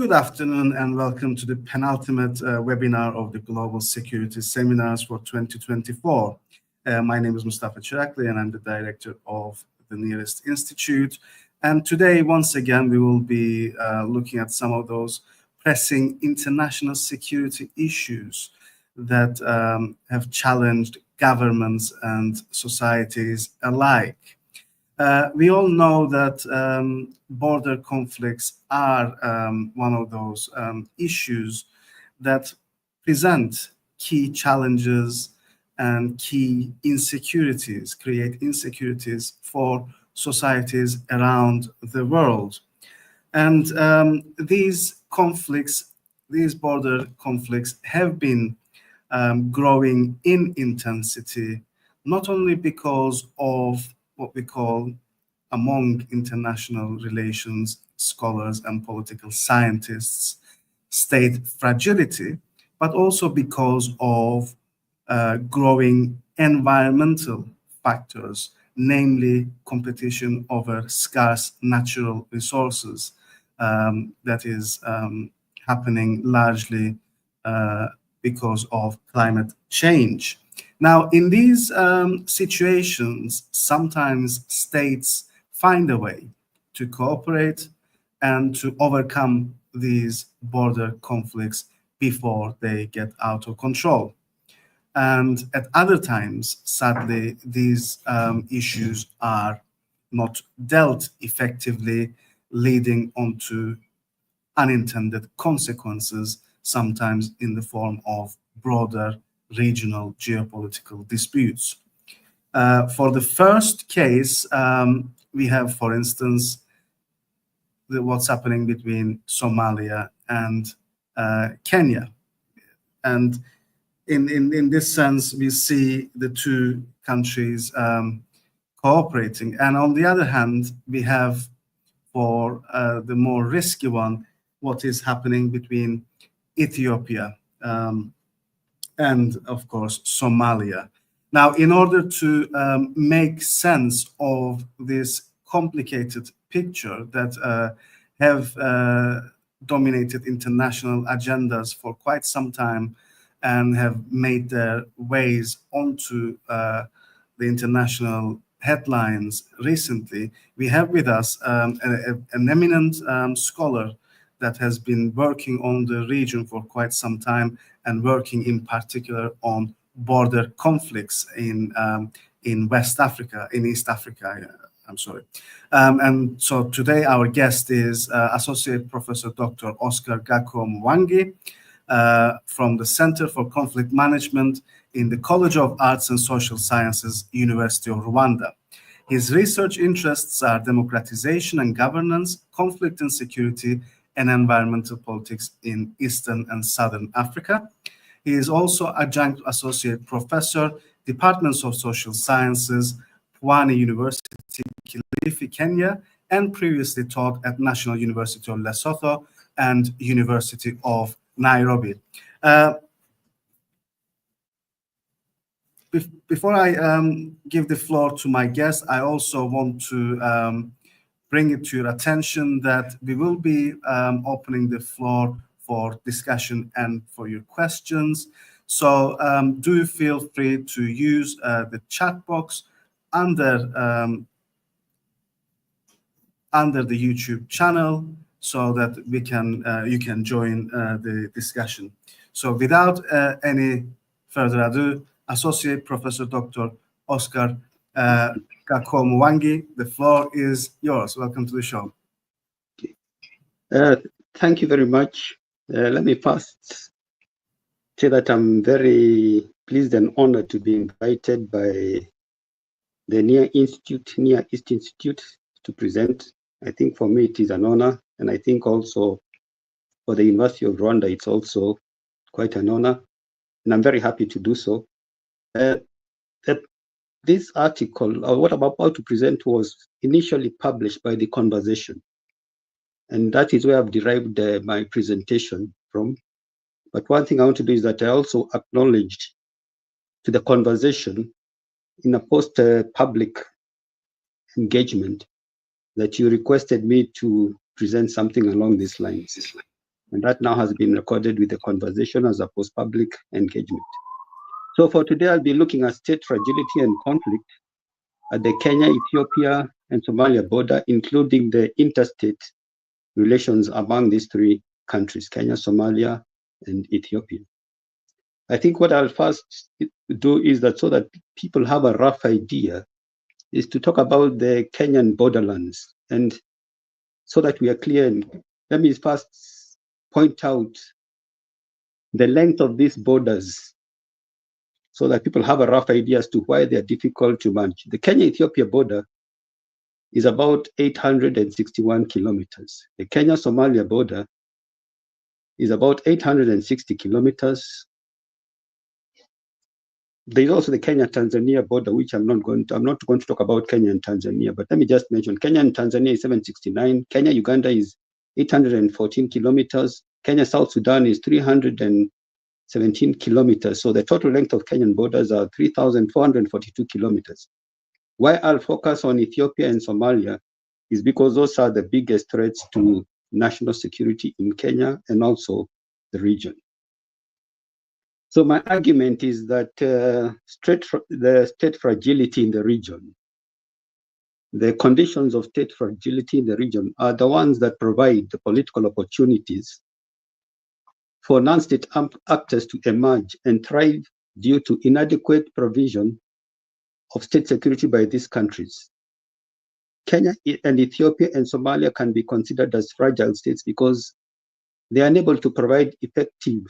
Good afternoon and welcome to the penultimate webinar of the Global Security Seminars for 2024. My name is Mustafa Chirakli and I'm the director of the Nearest Institute. And today, once again, we will be looking at some of those pressing international security issues that have challenged governments and societies alike. We all know that border conflicts are one of those issues that present key challenges and key insecurities, create insecurities for societies around the world. And these conflicts, these border conflicts have been growing in intensity, not only because of what we call among international relations scholars and political scientists, state fragility, but also because of growing environmental factors, namely competition over scarce natural resources that is happening largely because of climate change. Now, in these situations, sometimes states find a way to cooperate and to overcome these border conflicts before they get out of control. And at other times, sadly, these issues are not dealt effectively, leading on to unintended consequences, sometimes in the form of broader regional geopolitical disputes. For the first case, we have, for instance, what's happening between Somalia and Kenya. And in this sense, we see the two countries cooperating. And on the other hand, we have, for the more risky one, what is happening between Ethiopia and, of course, Somalia. Now, in order to make sense of this complicated picture that have dominated international agendas for quite some time and have made their ways onto the international headlines recently, we have with us an eminent scholar that has been working on the region for quite some time and working in particular on border conflicts in West Africa, in East Africa, I'm sorry. And so today our guest is Associate Professor Dr. Oscar Gakuo Mwangi from the Center for Conflict Management in the College of Arts and Social Sciences, University of Rwanda. His research interests are democratization and governance, conflict and security, and environmental politics in Eastern and Southern Africa. He is also adjunct associate professor, Departments of Social Sciences, Pwani University, Kilifi, Kenya, and previously taught at National University of Lesotho and University of Nairobi. Before I give the floor to my guest, I also want to bring it to your attention that we will be opening the floor for discussion and for your questions. So do feel free to use the chat box under the YouTube channel so that we can you can join the discussion. So without any further ado, Associate Professor Dr. Oscar Gakuo Mwangi, the floor is yours. Welcome to the show. Thank you very much. Let me first say that I'm very pleased and honored to be invited by the Near East Institute to present. I think for me it is an honor, and I think also for the University of Rwanda it's also quite an honor, and I'm very happy to do so. This article, or what I'm about to present, was initially published by The Conversation, and that is where I've derived my presentation from. But one thing I want to do is that I also acknowledged to The Conversation in a post-public engagement that you requested me to present something along these lines. And that now has been recorded with the conversation as a post-public engagement. So for today, I'll be looking at state fragility and conflict at the Kenya-Ethiopia and Somalia border, including the interstate relations among these three countries, Kenya, Somalia, and Ethiopia. I think what I'll first do is that so that people have a rough idea is to talk about the Kenyan borderlands. And so that we are clear, let me first point out the length of these borders so that people have a rough idea as to why they are difficult to manage. The Kenya-Ethiopia border is about 861 kilometers. The Kenya-Somalia border is about 860 kilometers. There's also the Kenya-Tanzania border, which I'm not going to talk about Kenya and Tanzania, but let me just mention Kenya and Tanzania is 769, Kenya-Uganda is 814 kilometers, Kenya-South Sudan is 317 kilometers. So the total length of Kenyan borders are 3,442 kilometers. Why I'll focus on Ethiopia and Somalia is because those are the biggest threats to national security in Kenya and also the region. So my argument is that the state fragility in the region, the conditions of state fragility in the region are the ones that provide the political opportunities for non-state actors to emerge and thrive due to inadequate provision of state security by these countries. Kenya and Ethiopia and Somalia can be considered as fragile states because they are unable to provide effective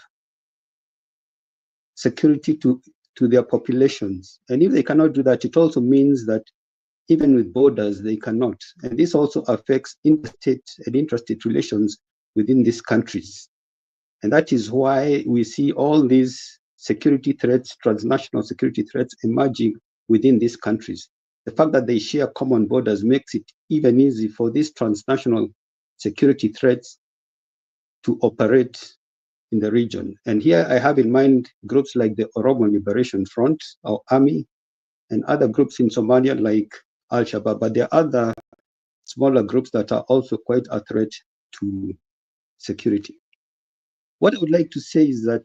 security to their populations. And if they cannot do that, it also means that even with borders, they cannot. And this also affects interstate and intrastate relations within these countries. And that is why we see all these security threats, transnational security threats emerging within these countries. The fact that they share common borders makes it even easy for these transnational security threats to operate in the region. And here I have in mind groups like the Oromo Liberation Front, our army, and other groups in Somalia like Al-Shabaab, but there are other smaller groups that are also quite a threat to security. What I would like to say is that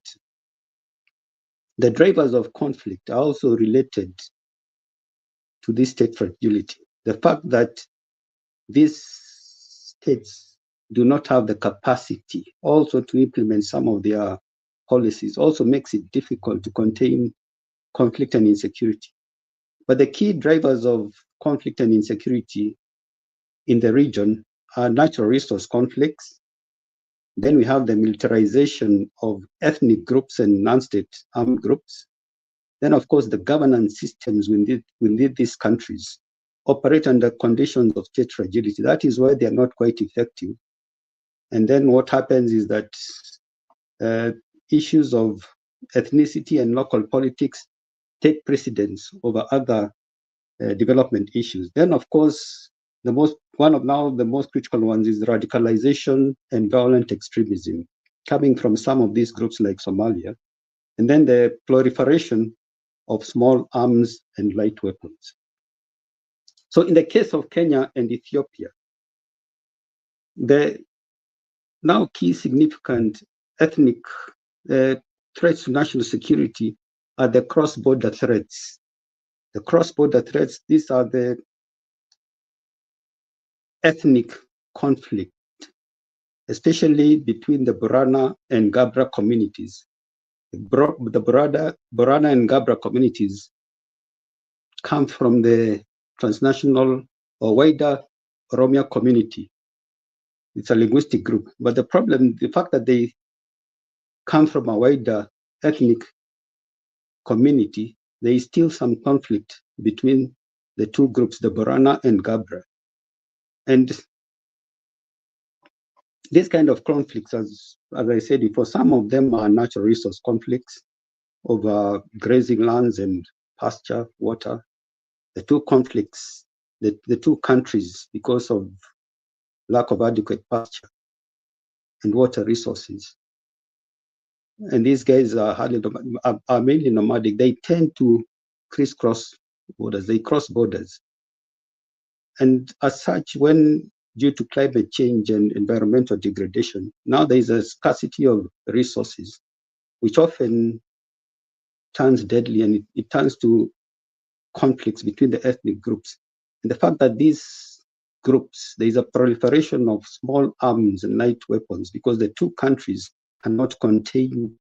the drivers of conflict are also related to this state fragility. The fact that these states do not have the capacity also to implement some of their policies also makes it difficult to contain conflict and insecurity. But the key drivers of conflict and insecurity in the region are natural resource conflicts. Then we have the militarization of ethnic groups and non-state armed groups. Then, of course, the governance systems within these countries operate under conditions of state fragility. That is why they are not quite effective. And then what happens is that issues of ethnicity and local politics take precedence over other development issues. Then, of course, one of the most critical ones is radicalization and violent extremism coming from some of these groups like Somalia, and then the proliferation of small arms and light weapons. So in the case of Kenya and Ethiopia, the now key significant ethnic threats to national security are the cross-border threats. The cross-border threats, these are the ethnic conflict, especially between the Borana and Gabra communities. The Borana and Gabra communities come from the transnational or wider Oromia community. It's a linguistic group, but the fact that they come from a wider ethnic community, there is still some conflict between the two groups, the Borana and Gabra. And this kind of conflicts, as I said before, some of them are natural resource conflicts over grazing lands and pasture, water. The two conflicts, the two countries, because of lack of adequate pasture and water resources. And these guys are mainly nomadic. They tend to crisscross borders. They cross borders. And as such, when due to climate change and environmental degradation, now there is a scarcity of resources, which often turns deadly, and it turns to conflicts between the ethnic groups. And the fact that these groups, there is a proliferation of small arms and light weapons because the two countries cannot contain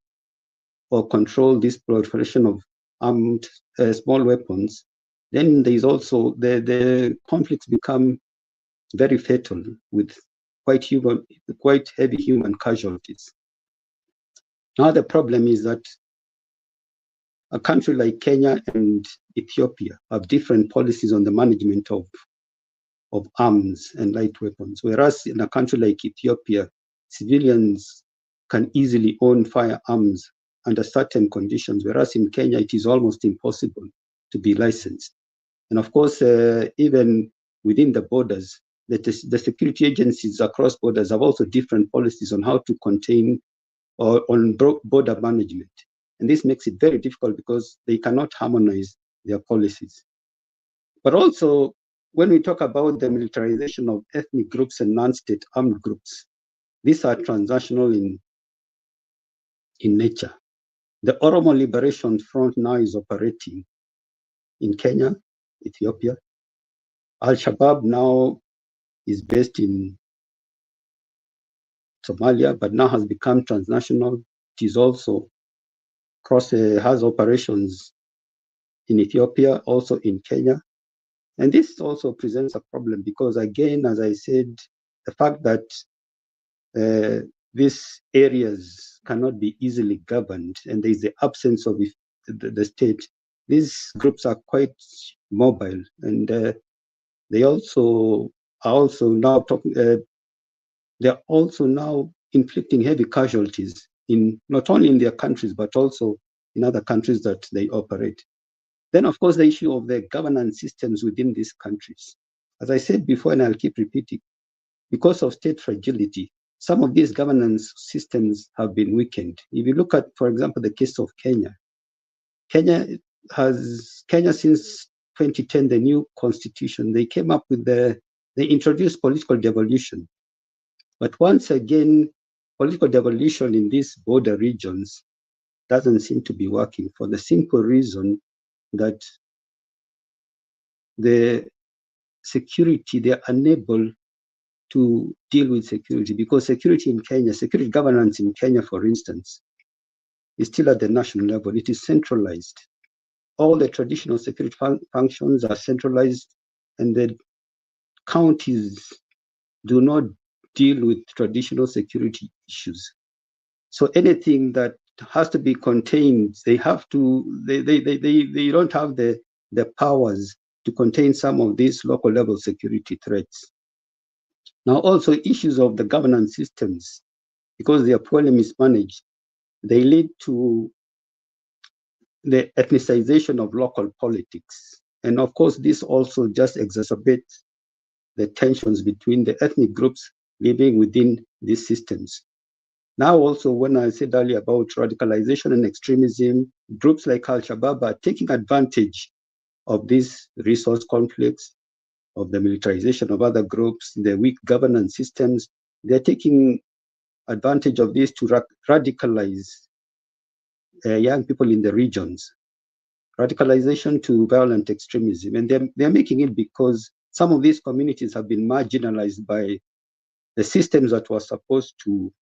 or control this proliferation of armed small weapons, then there is also the conflicts become very fatal with quite heavy human casualties. Now the problem is that a country like Kenya and Ethiopia have different policies on the management of arms and light weapons, whereas in a country like Ethiopia, civilians can easily own firearms under certain conditions, whereas in Kenya it is almost impossible to be licensed. And of course, even within the borders, the security agencies across borders have also different policies on how to contain or on border management. And this makes it very difficult because they cannot harmonize their policies. But also, when we talk about the militarization of ethnic groups and non-state armed groups, these are transnational in nature. The Oromo Liberation Front now is operating in Kenya, Ethiopia. Al-Shabaab now is based in Somalia, but now has become transnational. It is also has operations in Ethiopia, also in Kenya. And this also presents a problem because, again, as I said, the fact that these areas cannot be easily governed and there is the absence of the state, these groups are quite mobile, and they also are also now they're also now inflicting heavy casualties in not only in their countries but also in other countries that they operate. Then, of course, the issue of the governance systems within these countries. As I said before, and I'll keep repeating, because of state fragility, some of these governance systems have been weakened. If you look at, for example, the case of Kenya, Kenya since 2010, the new constitution, they came up with they introduced political devolution. But once again, political devolution in these border regions doesn't seem to be working for the simple reason that the security, they're unable to deal with security because security governance in Kenya, for instance, is still at the national level. It is centralized. All the traditional security functions are centralized, and the counties do not deal with traditional security issues. So anything that has to be contained, they don't have the powers to contain some of these local level security threats. Now, also issues of the governance systems, because they are poorly mismanaged, they lead to the ethnicization of local politics. And of course, this also just exacerbates the tensions between the ethnic groups living within these systems. Now, also, when I said earlier about radicalization and extremism, groups like Al-Shabaab are taking advantage of these resource conflicts, of the militarization of other groups, the weak governance systems. They're taking advantage of this to radicalize young people in the regions, radicalization to violent extremism. And they're making it because some of these communities have been marginalized by the systems that were supposed to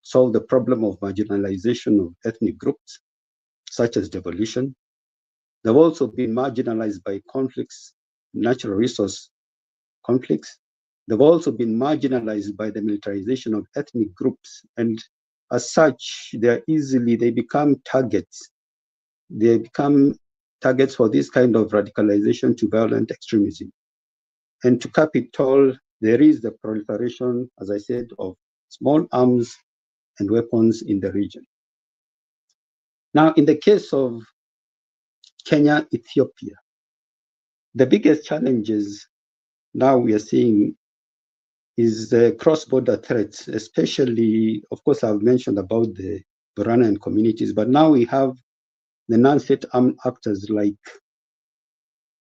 solve the problem of marginalization of ethnic groups, such as devolution. They've also been marginalized by conflicts, natural resource conflicts. They've also been marginalized by the militarization of ethnic groups. And as such, they become targets. They become targets for this kind of radicalization to violent extremism. And to cap it all, there is the proliferation, as I said, of small arms and weapons in the region. Now, in the case of Kenya-Ethiopia, the biggest challenges now we are seeing is the cross-border threats, especially, of course, I've mentioned about the Rwandan communities, but now we have the non-state armed actors like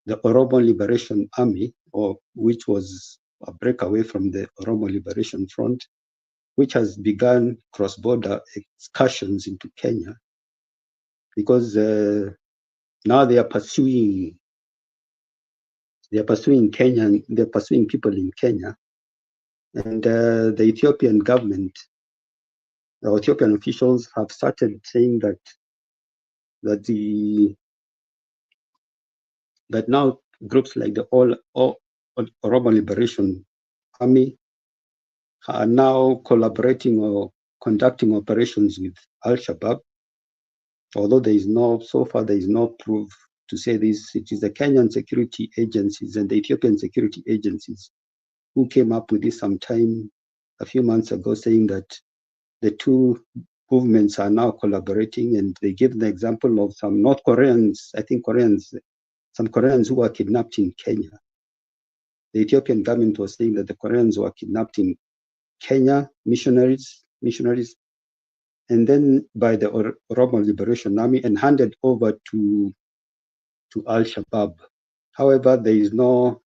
the Oromo Liberation Army, which was a breakaway from the Oromo Liberation Front, which has begun cross-border excursions into Kenya, because now they are pursuing Kenya, they're pursuing people in Kenya, and the Ethiopian government, the Ethiopian officials have started saying that now groups like the Oromo Liberation Army are now collaborating or conducting operations with Al-Shabaab, although so far there is no proof to say this. It is the Kenyan security agencies and the Ethiopian security agencies who came up with this sometime a few months ago, saying that the two movements are now collaborating, and they give the example of some North Koreans, some Koreans who were kidnapped in Kenya. The Ethiopian government was saying that the Koreans were kidnapped in Kenya, missionaries, and then by the Oromo Liberation Army and handed over to Al-Shabaab. However, there is no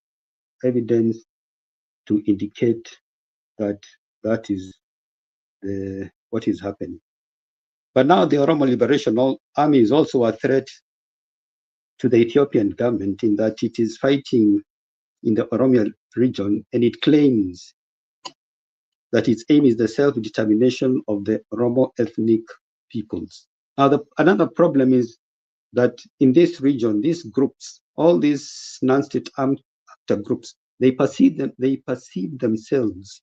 evidence to indicate that is what is happening. But now the Oromo Liberation Army is also a threat to the Ethiopian government in that it is fighting in the Oromia region, and it claims that its aim is the self-determination of the Oromo ethnic peoples. Now, another problem is that in this region, these groups, all these non-state armed actor groups, they perceive themselves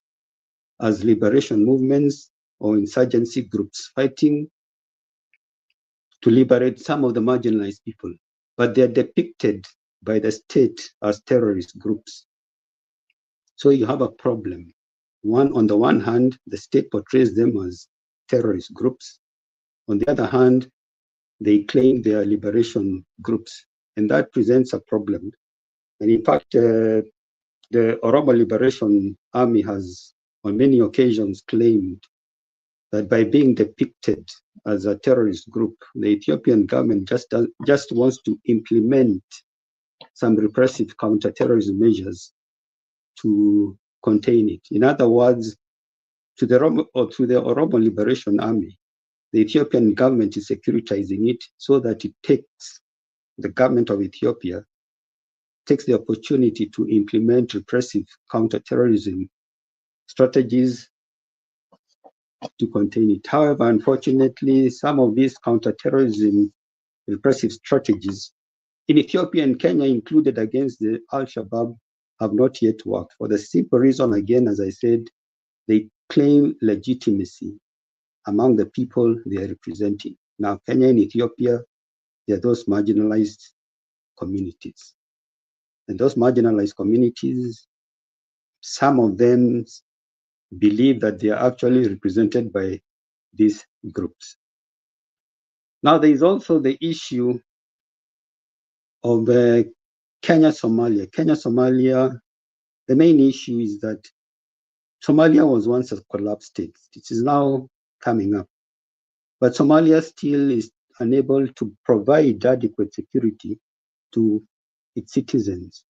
as liberation movements or insurgency groups fighting to liberate some of the marginalized people, but they are depicted by the state as terrorist groups. So you have a problem. On the one hand, the state portrays them as terrorist groups. On the other hand, they claim they are liberation groups, and that presents a problem. And in fact, the Oromo Liberation Army has on many occasions claimed that by being depicted as a terrorist group, the Ethiopian government just wants to implement some repressive counterterrorism measures to contain it. In other words, to the Oromo Liberation Army, the Ethiopian government is securitizing it so that the government of Ethiopia takes the opportunity to implement repressive counterterrorism strategies to contain it. However, unfortunately, some of these counterterrorism repressive strategies in Ethiopia and Kenya included against the Al-Shabaab have not yet worked, for the simple reason, again, as I said, they claim legitimacy among the people they are representing. Now, Kenya and Ethiopia, they are those marginalized communities. And those marginalized communities, some of them believe that they are actually represented by these groups. Now, there is also the issue of Kenya-Somalia. Kenya-Somalia, the main issue is that Somalia was once a collapsed state. It is now coming up. But Somalia still is unable to provide adequate security to its citizens,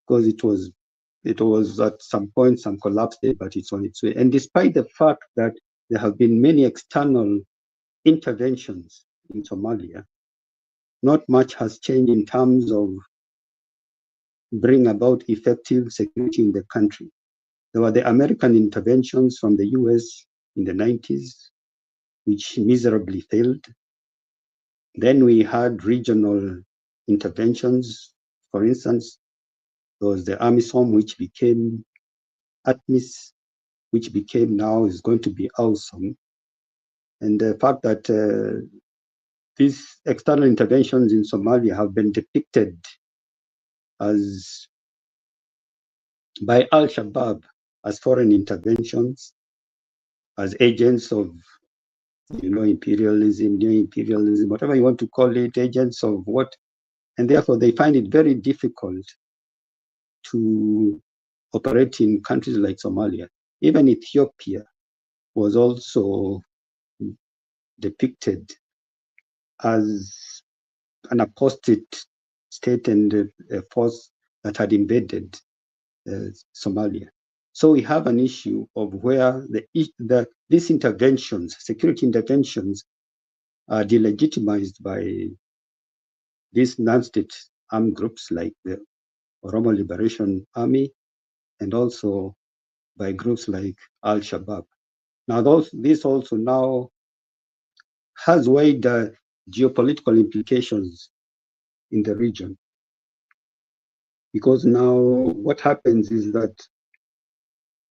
because it was at some point some collapsed state, but it's on its way. And despite the fact that there have been many external interventions in Somalia, not much has changed in terms of bring about effective security in the country. There were the American interventions from the US in the 90s, which miserably failed. Then we had regional interventions. For instance, there was the AMISOM, which became ATMIS, which became now is going to be AWSOM. And the fact that these external interventions in Somalia have been depicted as by Al-Shabaab as foreign interventions, as agents of imperialism, neo-imperialism, whatever you want to call it, agents of what, and therefore they find it very difficult to operate in countries like Somalia. Even Ethiopia was also depicted as an apostate state and a force that had invaded Somalia. So we have an issue of where these interventions, security interventions, are delegitimized by these non-state armed groups like the Oromo Liberation Army and also by groups like Al-Shabaab. Now, this also now has wider geopolitical implications in the region, because now what happens is that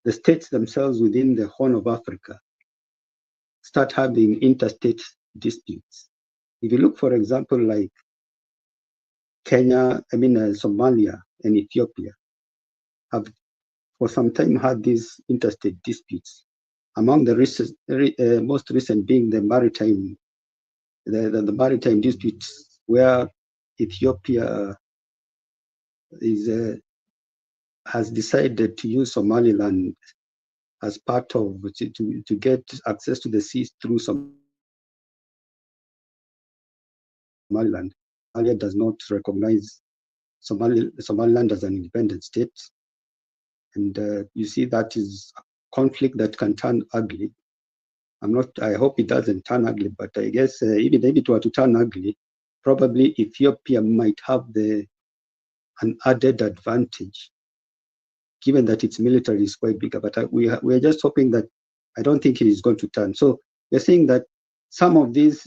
the states themselves within the Horn of Africa start having interstate disputes. If you look, for example, like Somalia and Ethiopia have for some time had these interstate disputes. Among the most recent being the maritime disputes, where Ethiopia has decided to use Somaliland as part of to get access to the seas through Somaliland. Somalia does not recognize Somaliland as an independent state, and you see that is a conflict that can turn ugly. I hope it doesn't turn ugly, but I guess even if it were to turn ugly, probably Ethiopia might have an added advantage, given that its military is quite bigger. But we are just hoping that I don't think it is going to turn. So we're saying that some of these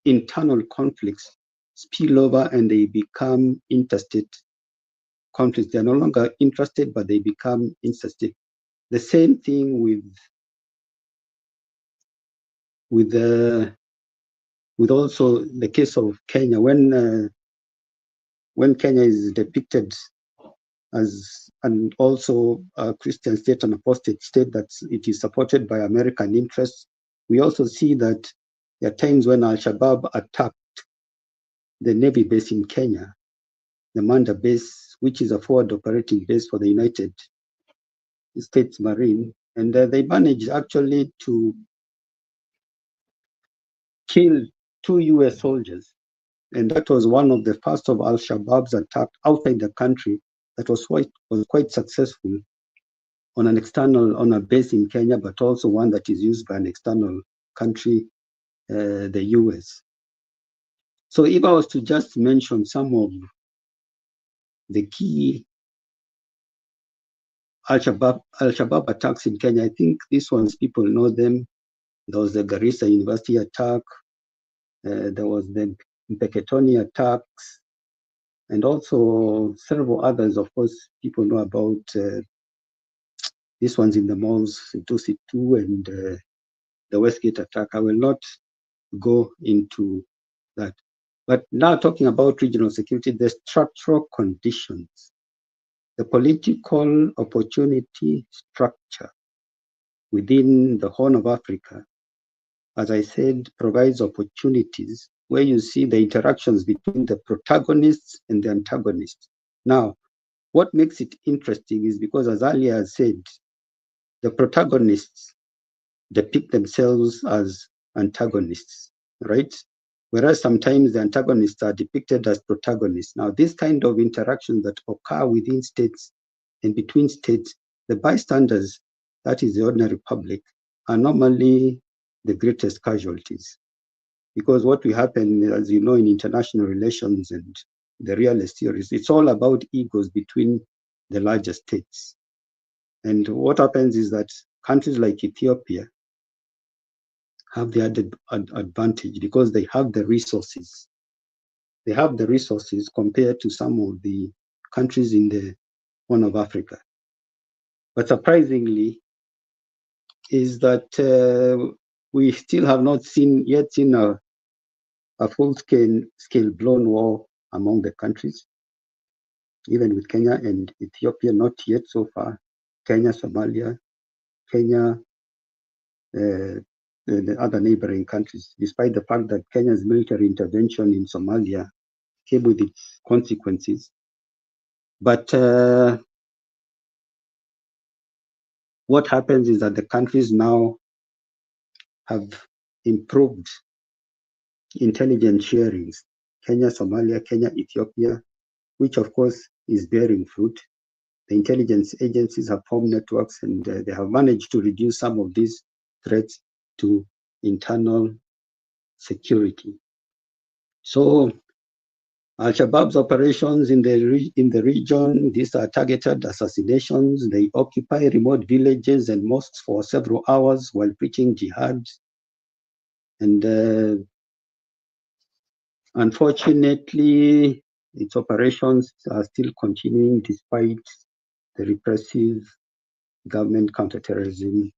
internal conflicts spill over and they become interstate conflicts. They're no longer interested, but they become interstate. The same thing with also the case of Kenya, when Kenya is depicted as and also a Christian state and apostate state, that it is supported by American interests. We also see that there are times when Al-Shabaab attacked the Navy base in Kenya, the Manda base, which is a forward operating base for the United States Marine, and they managed actually to kill 2 US soldiers. And that was one of the first of Al-Shabaab's attack outside the country that was quite successful on a base in Kenya, but also one that is used by an external country, the US. So if I was to just mention some of the key Al-Shabaab attacks in Kenya, I think these ones people know them. There was the Garissa University attack, there was the Mpeketoni attacks, and also several others. Of course, people know about these ones in the malls, Tusi 2 and the Westgate attack. I will not go into that. But now talking about regional security, the structural conditions, the political opportunity structure within the Horn of Africa, as I said, provides opportunities where you see the interactions between the protagonists and the antagonists. Now, what makes it interesting is because, as earlier said, the protagonists depict themselves as antagonists, right? Whereas sometimes the antagonists are depicted as protagonists. Now, this kind of interactions that occur within states and between states, the bystanders, that is the ordinary public, are normally the greatest casualties. Because what will happen, as you know, in international relations and the realist theories, it's all about egos between the larger states. And what happens is that countries like Ethiopia have the added advantage because they have the resources. They have the resources compared to some of the countries in the Horn of Africa. But surprisingly, is that we still have not seen a full-scale blown war among the countries, even with Kenya and Ethiopia, not yet so far. Kenya, Somalia, Kenya, the other neighboring countries, despite the fact that Kenya's military intervention in Somalia came with its consequences. But what happens is that the countries now have improved intelligence sharings. Kenya, Somalia, Kenya, Ethiopia, which of course is bearing fruit. the intelligence agencies have formed networks, and they have managed to reduce some of these threats to internal security. So Al-Shabaab's operations in the region, these are targeted assassinations. They occupy remote villages and mosques for several hours while preaching jihad. And unfortunately, its operations are still continuing despite the repressive government counterterrorism,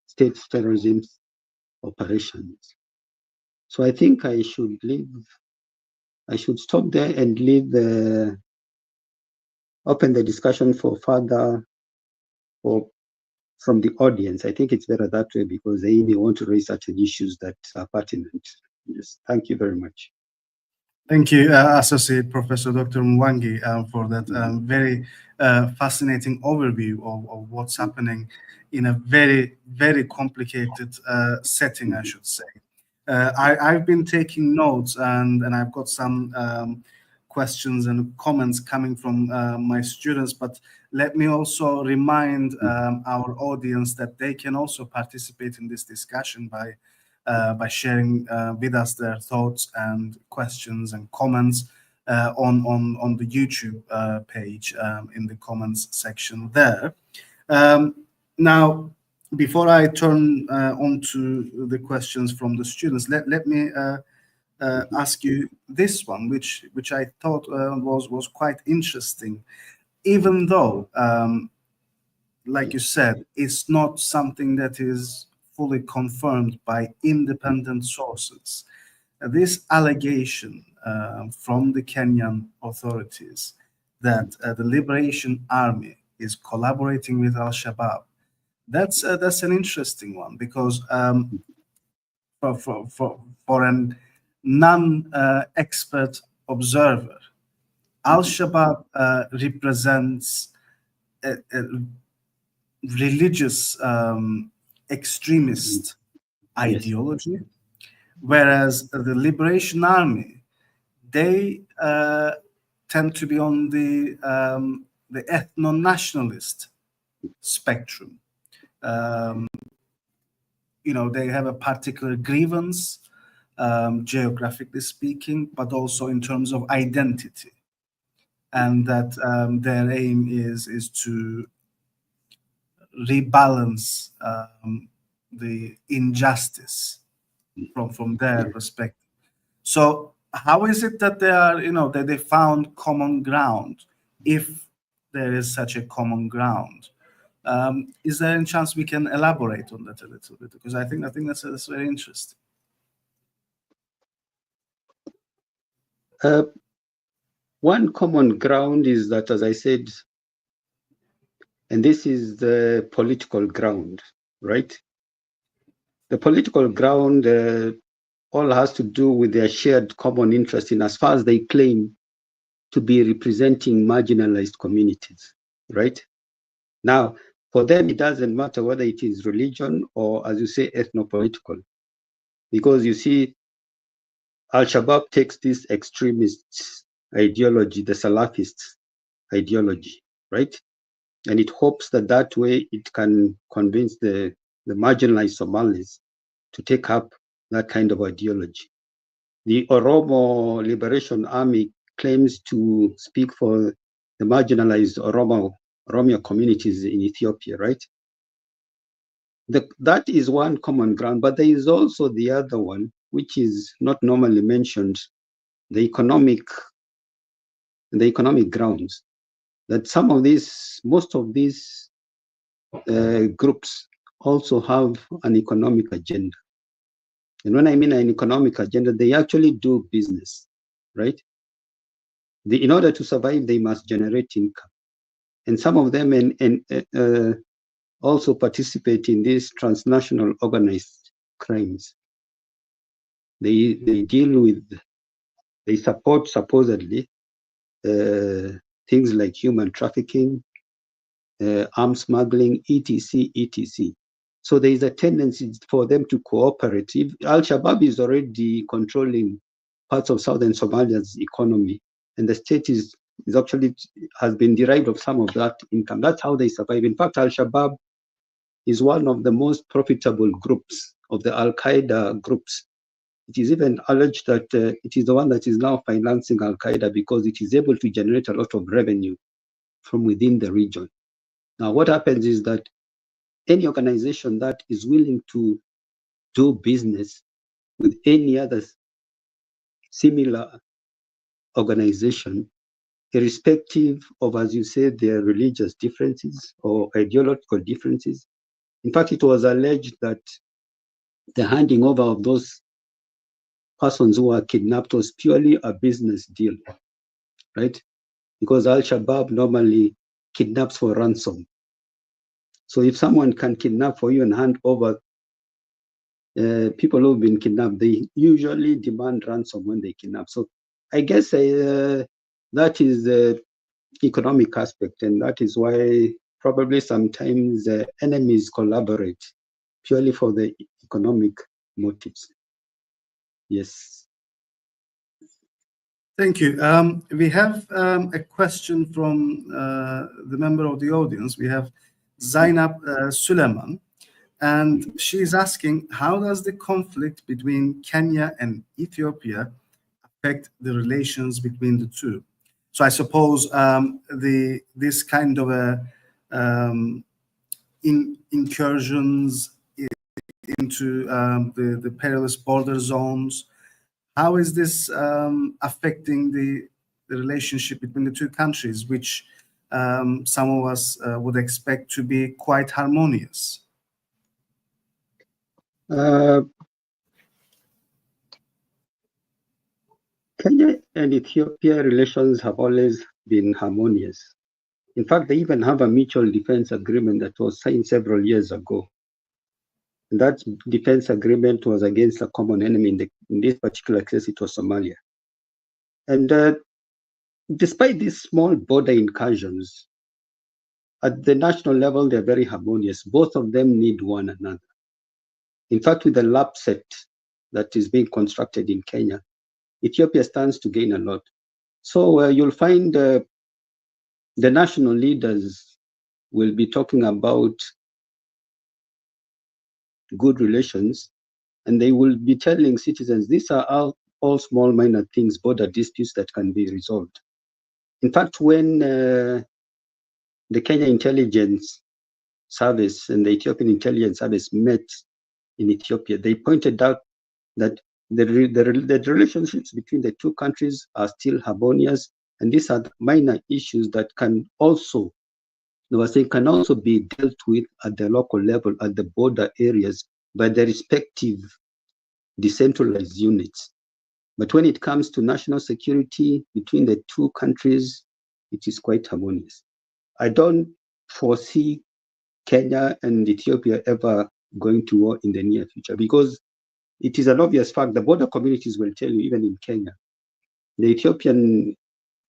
state terrorism operations. So I think I should stop there and open the discussion for further from the audience. I think it's better that way because they may want to raise certain issues that are pertinent. Yes, thank you very much. Thank you, Associate Professor Dr. Mwangi, for that very fascinating overview of what's happening in a very, very complicated setting, I should say. I've been taking notes, and I've got some questions and comments coming from my students, but let me also remind our audience that they can also participate in this discussion by sharing with us their thoughts and questions and comments on the YouTube page in the comments section there. Now, before I turn on to the questions from the students, let me ask you this one, which I thought was quite interesting, even though, like you said, it's not something that is fully confirmed by independent sources. This allegation from the Kenyan authorities that the Liberation Army is collaborating with Al-Shabaab, that's an interesting one because for an non-expert observer, Al-Shabaab represents a religious extremist ideology, whereas the Liberation Army, they tend to be on the ethno-nationalist spectrum. They have a particular grievance, geographically speaking, but also in terms of identity, and that their aim is to rebalance the injustice from their perspective. So how is it that they are, that they found common ground, if there is such a common ground? Is there any chance we can elaborate on that a little bit? Because I think that's very interesting. One common ground is that, as I said, and this is the political ground, right? The political ground all has to do with their shared common interest in as far as they claim to be representing marginalized communities, right? Now, for them, it doesn't matter whether it is religion or, as you say, ethno-political, because you see, Al-Shabaab takes this extremist ideology, the Salafist ideology, right? And it hopes that way it can convince the marginalized Somalis to take up that kind of ideology. The Oromo Liberation Army claims to speak for the marginalized Oromo communities in Ethiopia, right? That is one common ground, but there is also the other one, which is not normally mentioned, the economic grounds. That most of these groups also have an economic agenda. And when I mean an economic agenda, they actually do business, right? In order to survive, they must generate income. And some of them also participate in these transnational organized crimes. They support supposedly things like human trafficking, arms smuggling, etc. So there is a tendency for them to cooperate. If Al-Shabaab is already controlling parts of southern Somalia's economy, and the state is is actually has been derived of some of that income. That's how they survive. In fact, Al-Shabaab is one of the most profitable groups of the Al-Qaeda groups. It is even alleged that it is the one that is now financing Al-Qaeda because it is able to generate a lot of revenue from within the region. Now, what happens is that any organization that is willing to do business with any other similar organization, irrespective of, as you said, their religious differences or ideological differences. In fact, it was alleged that the handing over of those persons who were kidnapped was purely a business deal, right? Because Al-Shabaab normally kidnaps for ransom. So if someone can kidnap for you and hand over people who've been kidnapped, they usually demand ransom when they kidnap. So I guess that is the economic aspect, and that is why probably sometimes enemies collaborate purely for the economic motives. Yes. Thank you. We have a question from the member of the audience. We have Zainab Suleiman, and she's asking, how does the conflict between Kenya and Ethiopia affect the relations between the two? So I suppose this kind of incursions into the perilous border zones, how is this affecting the relationship between the two countries, which some of us would expect to be quite harmonious? Kenya and Ethiopia relations have always been harmonious. In fact, they even have a mutual defense agreement that was signed several years ago. And that defense agreement was against a common enemy. In this particular case, it was Somalia. And despite these small border incursions, at the national level, they're very harmonious. Both of them need one another. In fact, with the LAPSET that is being constructed in Kenya, Ethiopia stands to gain a lot. So you'll find the national leaders will be talking about good relations, and they will be telling citizens these are all small minor things, border disputes that can be resolved. In fact, when the Kenya Intelligence Service and the Ethiopian Intelligence Service met in Ethiopia, they pointed out that the relationships between the two countries are still harmonious, and these are minor issues that can also, can also be dealt with at the local level, at the border areas, by the respective decentralized units. But when it comes to national security between the two countries, it is quite harmonious. I don't foresee Kenya and Ethiopia ever going to war in the near future, because it is an obvious fact. The border communities will tell you, even in Kenya, the Ethiopian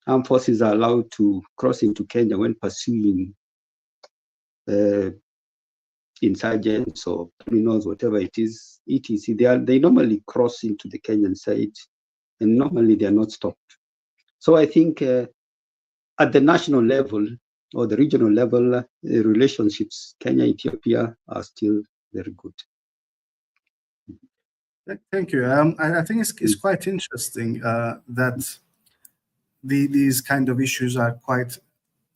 armed forces are allowed to cross into Kenya when pursuing insurgents or criminals, whatever it is, etc. They normally cross into the Kenyan side, and normally they are not stopped. So I think at the national level or the regional level, relationships Kenya-Ethiopia are still very good. Thank you. I think it's quite interesting that these kind of issues are quite,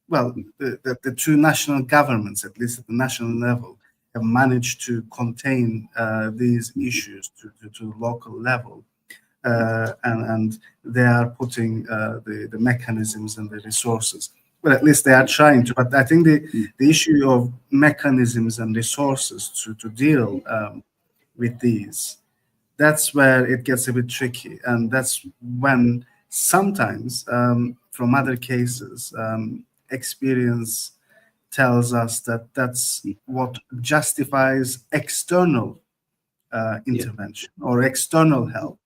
well, the two national governments, at least at the national level, have managed to contain these issues to local level. And they are putting the mechanisms and the resources. Well, at least they are trying to. But I think the issue of mechanisms and resources to deal with these, that's where it gets a bit tricky. And that's when sometimes, from other cases, experience tells us that that's what justifies external intervention or external help.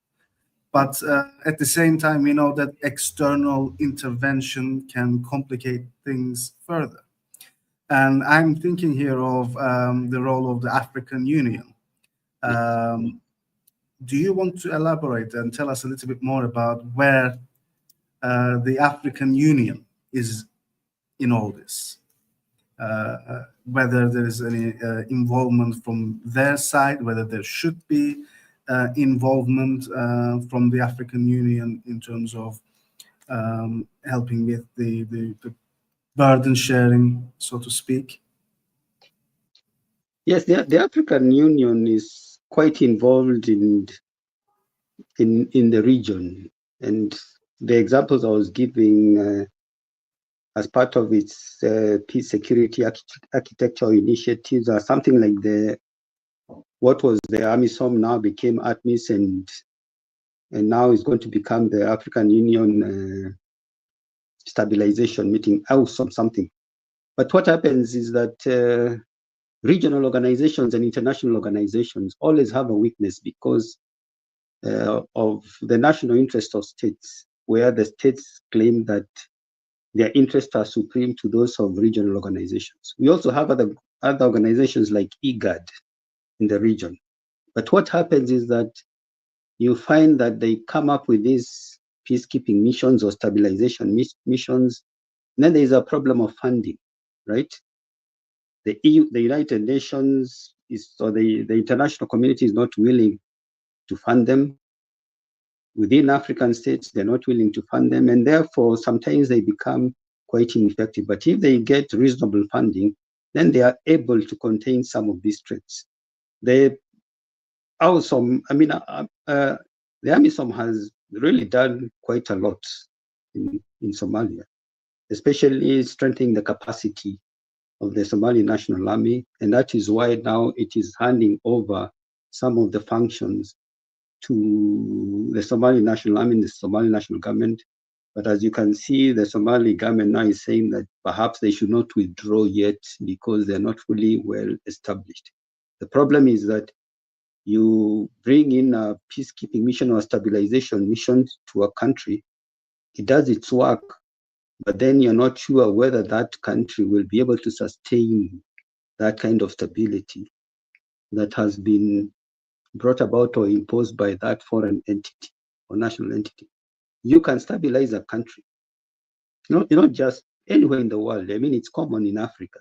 But at the same time, we know that external intervention can complicate things further. And I'm thinking here of the role of the African Union. Do you want to elaborate and tell us a little bit more about where the African Union is in all this. Whether there is any involvement from their side, whether there should be involvement from the African Union in terms of helping with the burden sharing, so to speak. Yes, the African Union is quite involved in the region, and the examples I was giving as part of its peace security architecture initiatives are something like what was the AMISOM now became ATMIS, and now is going to become the African Union stabilization meeting, AUSOM something. But what happens is that regional organizations and international organizations always have a weakness because of the national interest of states, where the states claim that their interests are supreme to those of regional organizations. We also have other organizations like IGAD in the region. But what happens is that you find that they come up with these peacekeeping missions or stabilization missions, and then there is a problem of funding, right? The EU, the United Nations, or the international community is not willing to fund them. Within African states, they're not willing to fund them, and therefore sometimes they become quite ineffective. But if they get reasonable funding, then they are able to contain some of these threats. The AUSOM, the AMISOM has really done quite a lot in Somalia, especially strengthening the capacity of the Somali National Army, and that is why now it is handing over some of the functions to the Somali National Army and the Somali National Government. But as you can see, the Somali government now is saying that perhaps they should not withdraw yet because they're not fully well established. The problem is that you bring in a peacekeeping mission or a stabilization mission to a country, it does its work, but then you're not sure whether that country will be able to sustain that kind of stability that has been brought about or imposed by that foreign entity or national entity. You can stabilize a country, not just anywhere in the world. I mean, it's common in Africa.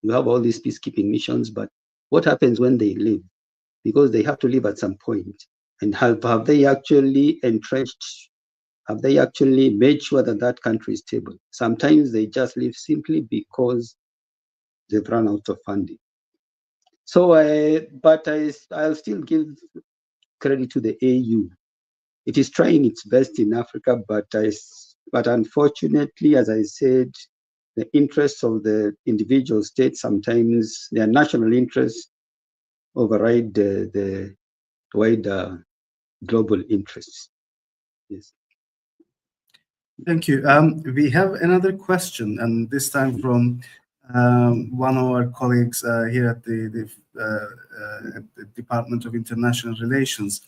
You have all these peacekeeping missions, but what happens when they leave? Because they have to leave at some point. And have they actually entrenched? Have they actually made sure that that country is stable? Sometimes they just leave simply because they've run out of funding. So, I'll still give credit to the AU. It is trying its best in Africa, but unfortunately, as I said, the interests of the individual states, sometimes their national interests override the wider global interests. Yes. Thank you. We have another question, and this time from one of our colleagues here at the Department of International Relations,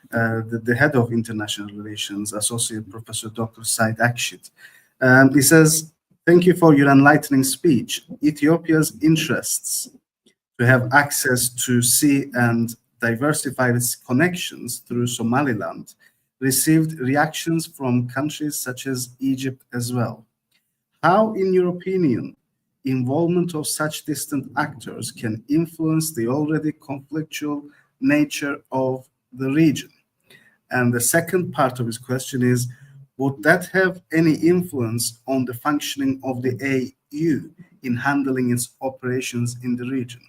the head of International Relations, Associate Professor Dr. Said Akshit. He says, "Thank you for your enlightening speech. Ethiopia's interests to have access to sea and diversify its connections through Somaliland received reactions from countries such as Egypt as well. How, in your opinion, involvement of such distant actors can influence the already conflictual nature of the region?" And the second part of his question is, would that have any influence on the functioning of the AU in handling its operations in the region?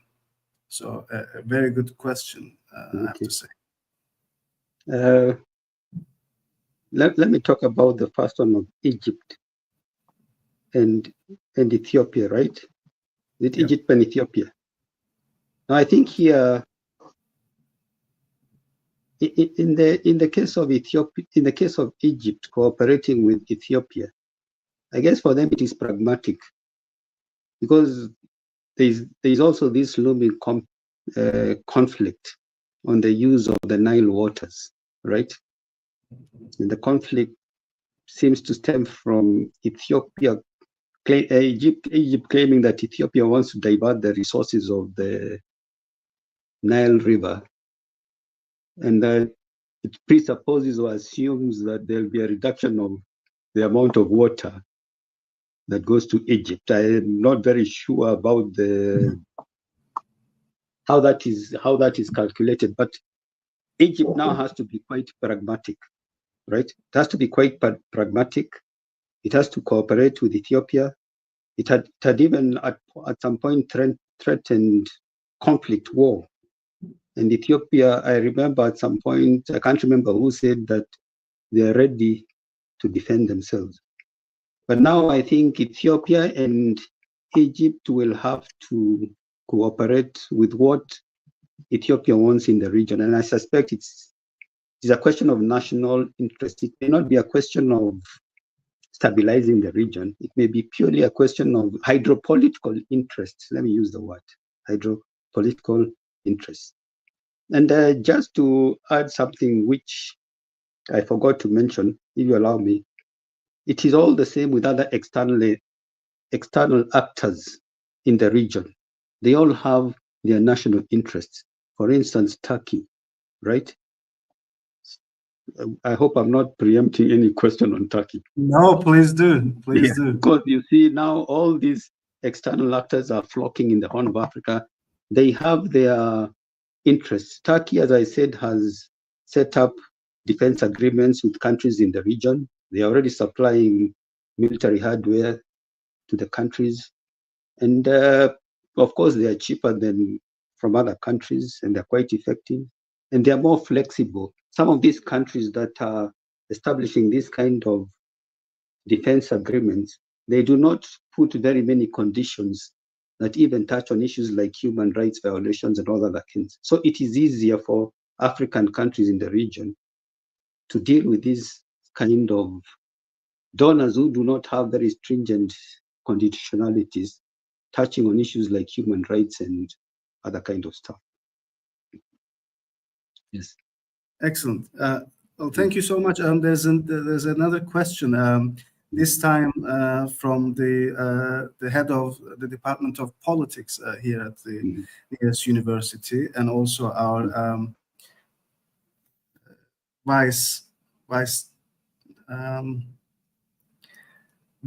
So a very good question, I have to say. Let me talk about the first one of Egypt and Ethiopia, right? With Egypt and Ethiopia. Now, I think here, in the case of Ethiopia, in the case of Egypt cooperating with Ethiopia, I guess for them it is pragmatic, because there's also this looming conflict on the use of the Nile waters, right? And the conflict seems to stem from Egypt claiming that Ethiopia wants to divert the resources of the Nile River, and that it presupposes or assumes that there'll be a reduction of the amount of water that goes to Egypt. I am not very sure about how that is calculated, but Egypt now has to be quite pragmatic, right? It has to be quite pragmatic. It has to cooperate with Ethiopia. It had even at some point threatened conflict, war. And Ethiopia, I remember at some point, I can't remember who said that they are ready to defend themselves. But now I think Ethiopia and Egypt will have to cooperate with what Ethiopia wants in the region. And I suspect it's a question of national interest. It may not be a question of stabilizing the region. It may be purely a question of hydropolitical interest. Let me use the word hydropolitical interest. And just to add something which I forgot to mention, if you allow me, it is all the same with other external actors in the region. They all have their national interests. For instance, Turkey, right? I hope I'm not preempting any question on Turkey. No, please do. Please do. Because you see now all these external actors are flocking in the Horn of Africa. They have their interests. Turkey, as I said, has set up defense agreements with countries in the region. They are already supplying military hardware to the countries. And of course, they are cheaper than from other countries, and they're quite effective. And they're more flexible. Some of these countries that are establishing this kind of defense agreements, they do not put very many conditions that even touch on issues like human rights violations and all other things. So it is easier for African countries in the region to deal with these kind of donors who do not have very stringent conditionalities touching on issues like human rights and other kind of stuff. Yes. Excellent. Well, thank you so much. There's another question. This time from the head of the Department of Politics here at the US University, and also our vice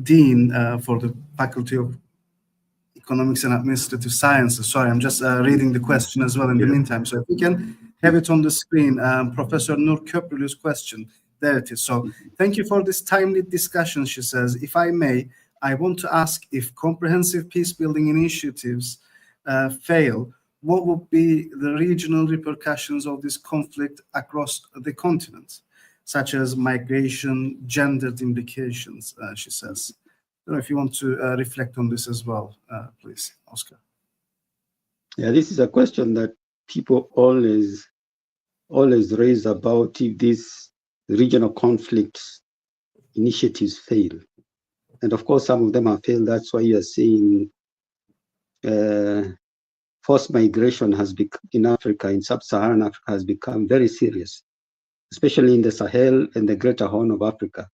dean for the Faculty of Economics and Administrative Sciences. Sorry, I'm just reading the question as well in the meantime. So if we can have it on the screen, Professor Nur Köprülü's question. There it is. So thank you for this timely discussion, she says. If I may, I want to ask, if comprehensive peace-building initiatives fail, what would be the regional repercussions of this conflict across the continent, such as migration, gendered implications, she says. I don't know if you want to reflect on this as well, please, Oscar. Yeah, this is a question that people always raise about if these regional conflicts initiatives fail. And of course, some of them have failed. That's why you are seeing forced migration has become in Africa, in sub-Saharan Africa, has become very serious, especially in the Sahel and the Greater Horn of Africa,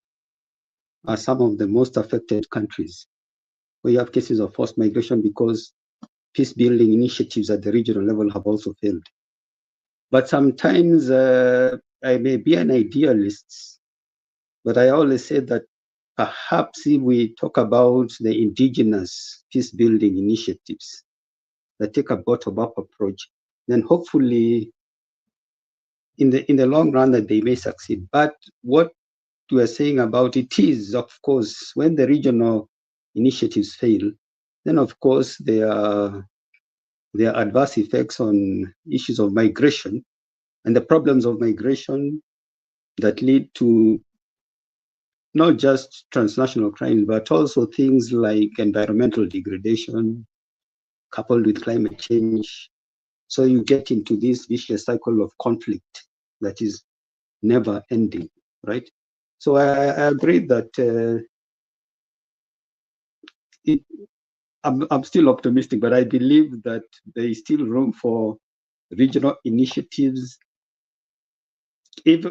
are some of the most affected countries where you have cases of forced migration because peace-building initiatives at the regional level have also failed. But sometimes I may be an idealist, but I always say that perhaps if we talk about the indigenous peace-building initiatives that take a bottom-up approach, then hopefully in the long run that they may succeed. But what we are saying about it is, of course, when the regional initiatives fail, then of course there are adverse effects on issues of migration and the problems of migration that lead to not just transnational crime, but also things like environmental degradation coupled with climate change. So you get into this vicious cycle of conflict that is never ending, right? So I agree that I'm still optimistic, but I believe that there is still room for regional initiatives. If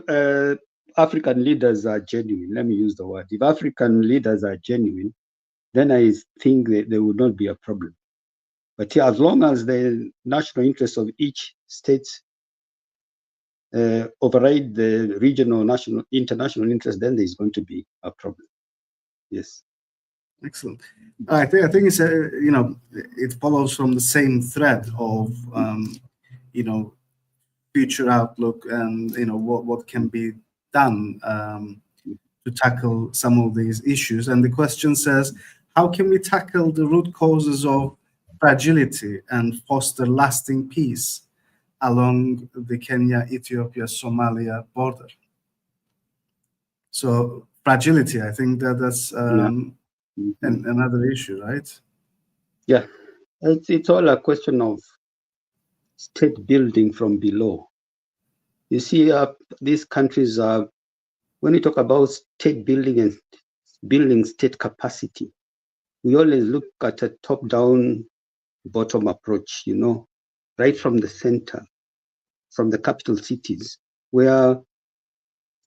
African leaders are genuine, let me use the word, if African leaders are genuine, then I think that there would not be a problem. But yeah, as long as the national interests of each state override the regional, national, international interest, then there's going to be a problem. Yes. Excellent. I think it's it follows from the same thread of future outlook and what can be done to tackle some of these issues. And the question says, how can we tackle the root causes of fragility and foster lasting peace along the Kenya-Ethiopia Somalia border? So fragility, I think that's another issue, right? Yeah, it's all a question of state building from below. You see, these countries are, when we talk about state building and building state capacity, we always look at a top-down, bottom approach, right from the center, from the capital cities, where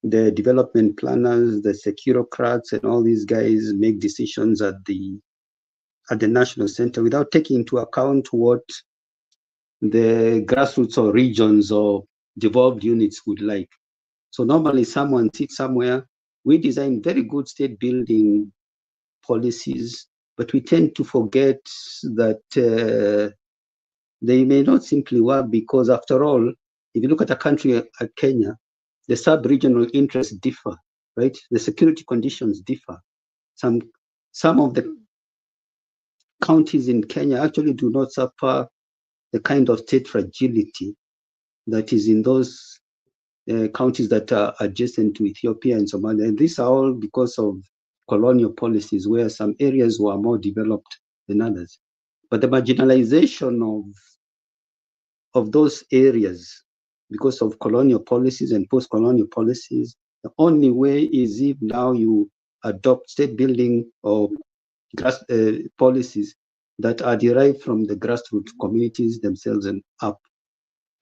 the development planners, the securocrats, and all these guys make decisions at the national center without taking into account what the grassroots or regions or devolved units would like. So normally someone sits somewhere, we design very good state building policies, but we tend to forget that they may not simply work because, after all, if you look at a country like Kenya, the sub-regional interests differ, right? The security conditions differ. Some of the counties in Kenya actually do not suffer the kind of state fragility that is in those counties that are adjacent to Ethiopia and Somalia. And these are all because of colonial policies where some areas were more developed than others. But the marginalization of those areas because of colonial policies and post-colonial policies, the only way is if now you adopt state building or policies that are derived from the grassroots communities themselves and up.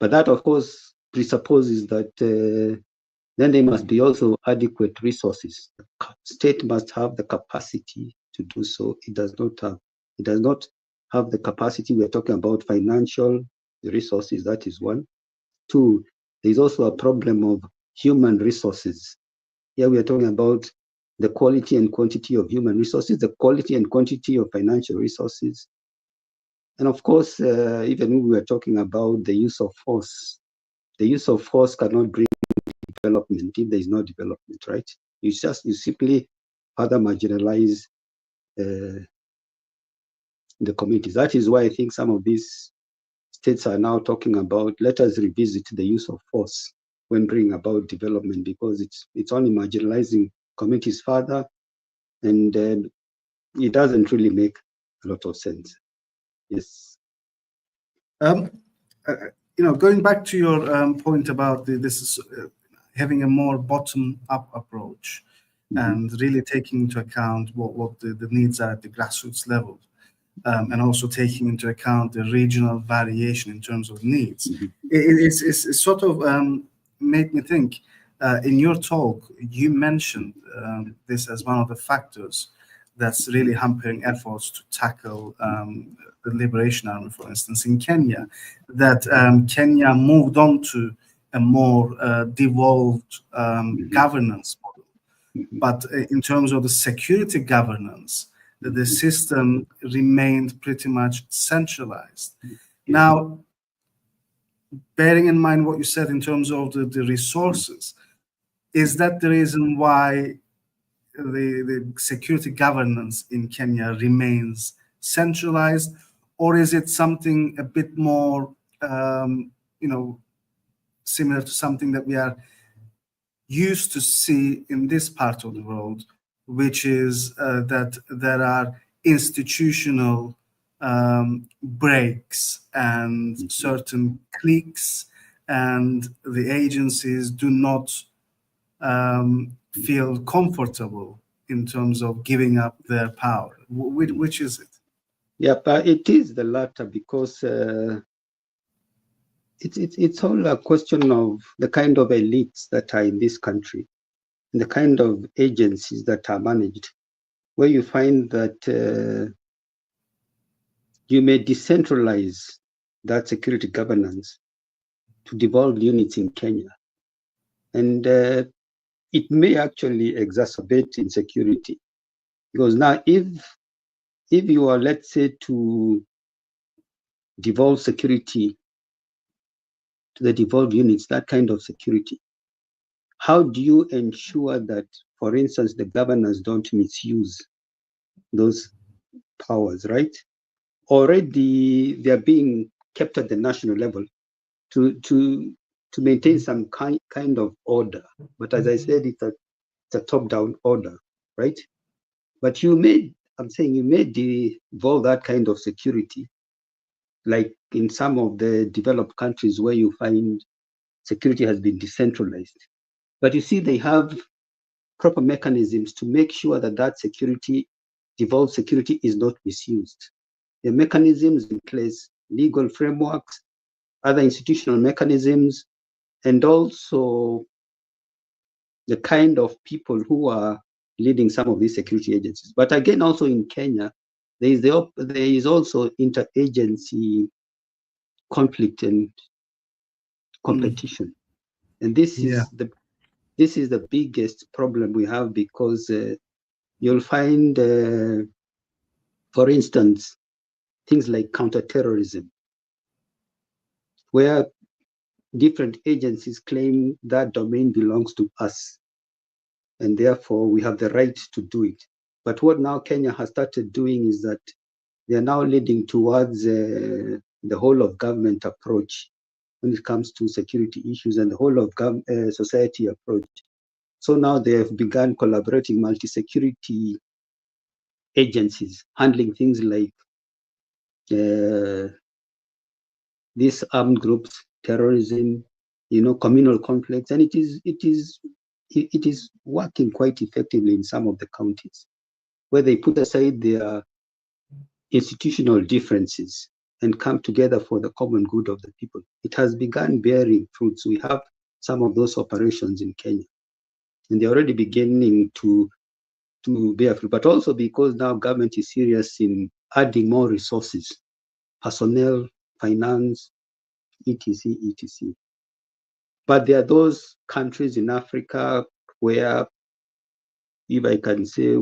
But that, of course, presupposes that then there must be also adequate resources. The state must have the capacity to do so. It does not have. It does not have the capacity. We're talking about financial resources. That is one. Two, there is also a problem of human resources. Here we are talking about the quality and quantity of human resources, the quality and quantity of financial resources. And of course, even when we were talking about the use of force, the use of force cannot bring development if there is no development, right? You simply further marginalize the communities. That is why I think some of these states are now talking about, let us revisit the use of force when bringing about development, because it's only marginalizing communities further, and it doesn't really make a lot of sense. Yes. Going back to your point about having a more bottom-up approach and really taking into account what the needs are at the grassroots level, and also taking into account the regional variation in terms of needs. It's sort of made me think, in your talk, you mentioned this as one of the factors that's really hampering efforts to tackle the Liberation Army, for instance, in Kenya, that Kenya moved on to a more devolved governance model. But in terms of the security governance, the system remained pretty much centralized. Now, bearing in mind what you said in terms of the resources, is that the reason why the security governance in Kenya remains centralized, or is it something a bit more, similar to something that we are used to see in this part of the world, which is that there are institutional breaks and certain cliques, and the agencies do not feel comfortable in terms of giving up their power? Which is it? Yeah, but it is the latter, because it's all a question of the kind of elites that are in this country and the kind of agencies that are managed, where you find that you may decentralize that security governance to devolved units in Kenya. And it may actually exacerbate insecurity, Because now if you are, let's say, to devolve security to the devolved units, that kind of security, how do you ensure that, for instance, the governors don't misuse those powers, right? Already they are being kept at the national level to maintain some kind of order. But as I said, it's a top-down order, right? But I'm saying you may devolve that kind of security, like in some of the developed countries where you find security has been decentralized. But you see, they have proper mechanisms to make sure that that security, devolved security, is not misused. The mechanisms in place, legal frameworks, other institutional mechanisms, and also the kind of people who are leading some of these security agencies. But again, also in Kenya, there is also interagency conflict and competition, and this is the biggest problem we have, because you'll find, for instance, things like counterterrorism, where different agencies claim that domain belongs to us, and therefore we have the right to do it. But what now Kenya has started doing is that they are now leading towards the whole of government approach when it comes to security issues, and the whole of society approach. So now they have begun collaborating multi-security agencies, handling things like these armed groups, terrorism, communal conflicts, and it is working quite effectively in some of the counties, where they put aside their institutional differences and come together for the common good of the people. It has begun bearing fruits. We have some of those operations in Kenya, and they're already beginning to bear fruit, but also because now government is serious in adding more resources, personnel, finance, etc., etc. But there are those countries in Africa where, if I can say,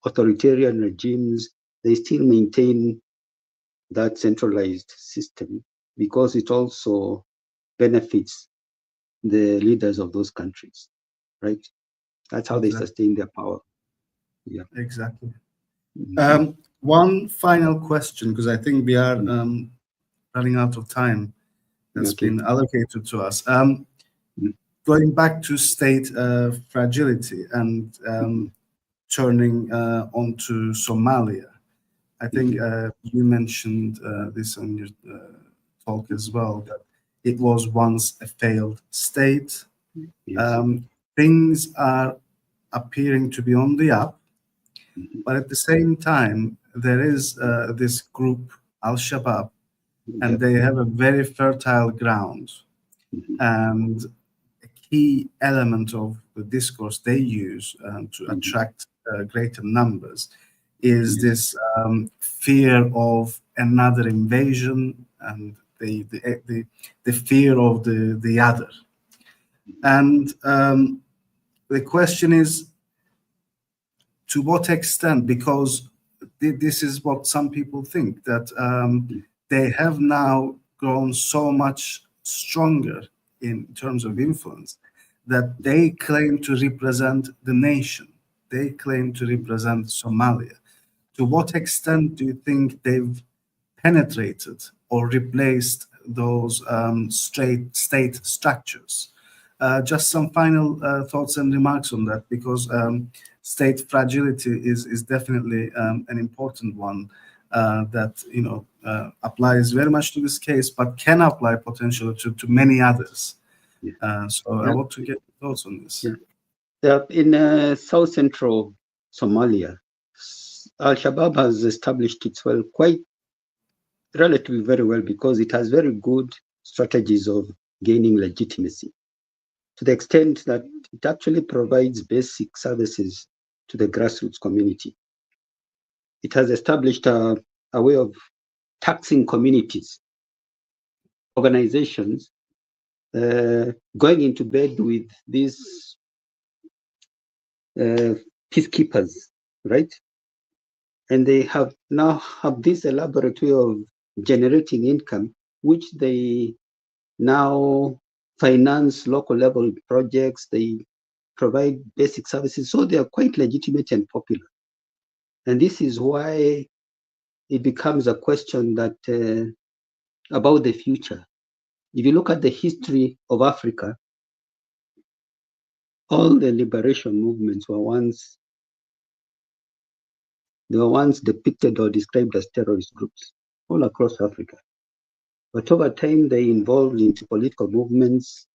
authoritarian regimes, they still maintain that centralized system, because it also benefits the leaders of those countries, right? That's how they sustain their power. Yeah, exactly. Mhm. One final question, because I think we are running out of time that's Okay. been allocated to us. Mhm. Going back to state fragility and turning onto Somalia, I think you mentioned this on your talk as well, that it was once a failed state. Yes. Things are appearing to be on the up, Mhm. but at the same time, there is this group, Al-Shabaab, and Yep. they have a very fertile ground. Mhm. And a key element of the discourse they use to attract greater numbers is Yes. this fear of another invasion and the fear of the other. And the question is, to what extent? Because this is what some people think, that they have now grown so much stronger in terms of influence that they claim to represent the nation. They claim to represent Somalia. To what extent do you think they've penetrated or replaced those state structures? Just some final thoughts and remarks on that, because state fragility is definitely an important one that applies very much to this case, but can apply potentially to many others. Yeah. So I Yeah. want to get your thoughts on this. Yeah. In south central Somalia, Al-Shabaab has established itself quite relatively very well, because it has very good strategies of gaining legitimacy, to the extent that it actually provides basic services to the grassroots community. It has established a way of taxing communities, organizations, going into bed with these peacekeepers, right? And they have now have this elaborate way of generating income, which they now finance local level projects. They provide basic services. So they are quite legitimate and popular. And this is why it becomes a question that about the future. If you look at the history of Africa, all the liberation movements were once depicted or described as terrorist groups all across Africa. But over time, they evolved into political movements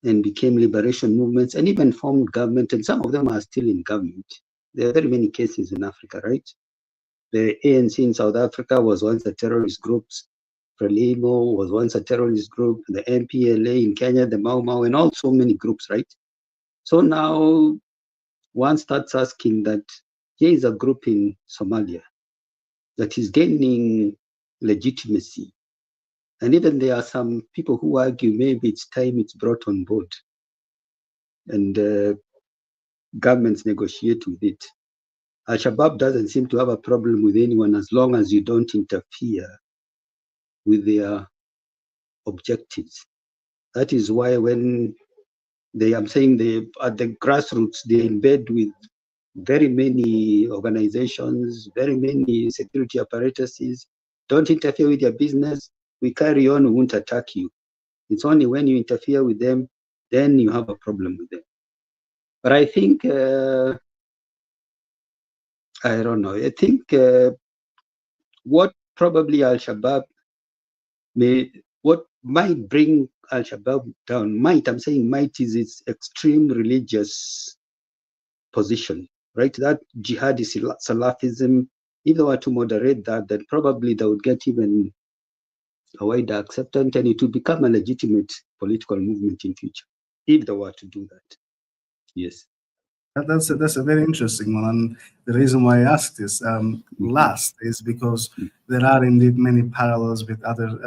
and became liberation movements and even formed government. And some of them are still in government. There are very many cases in Africa, right? The ANC in South Africa was once a terrorist group. Frelimo was once a terrorist group. The MPLA in Kenya, the Mau Mau, and all so many groups, right? So now one starts asking that here is a group in Somalia that is gaining legitimacy. And even there are some people who argue maybe it's time it's brought on board and governments negotiate with it. Al-Shabaab doesn't seem to have a problem with anyone as long as you don't interfere with their objectives. That is why when I'm saying they at the grassroots, they embed with very many organizations, very many security apparatuses. Don't interfere with their business. We carry on, we won't attack you. It's only when you interfere with them, then you have a problem with them. But I think, I don't know, I think what probably Al-Shabaab what might bring Al-Shabaab down, I'm saying might, is its extreme religious position, right? That jihadi Salafism, if they were to moderate that, then probably they would get even a wider acceptance and it would become a legitimate political movement in future, if they were to do that. Yes. That's a very interesting one. And the reason why I asked this last is because there are indeed many parallels with other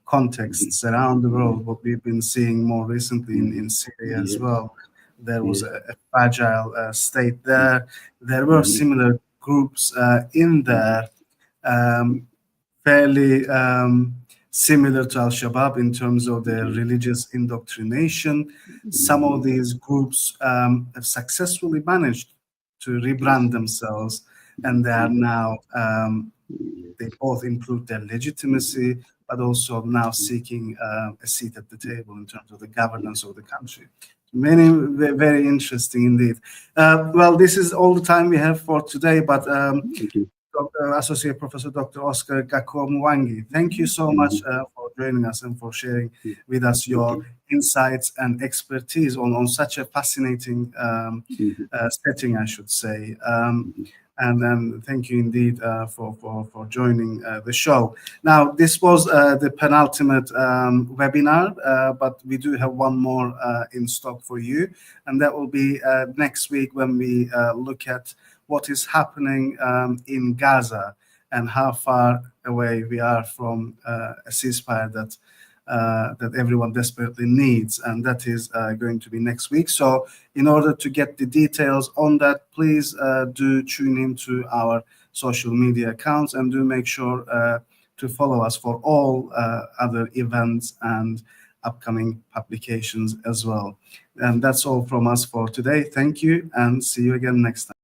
contexts around the world, what we've been seeing more recently in Syria as well. There was a fragile state there. There were similar groups in there, fairly similar to Al-Shabaab in terms of their religious indoctrination. Some of these groups have successfully managed to rebrand themselves, and they are now, they both improved their legitimacy, but also now seeking a seat at the table in terms of the governance of the country. Very interesting indeed. Well, this is all the time we have for today, but Associate Professor Dr. Oscar Gakuo Mwangi, thank you so much for joining us and for sharing with us your insights and expertise on such a fascinating setting, I should say. And thank you indeed for joining the show. Now, this was the penultimate webinar, but we do have one more in stock for you, and that will be next week when we look at what is happening in Gaza and how far away we are from a ceasefire that everyone desperately needs, and that is going to be next week. So in order to get the details on that, please do tune into our social media accounts and do make sure to follow us for all other events and upcoming publications as well. And that's all from us for today. Thank you and see you again next time.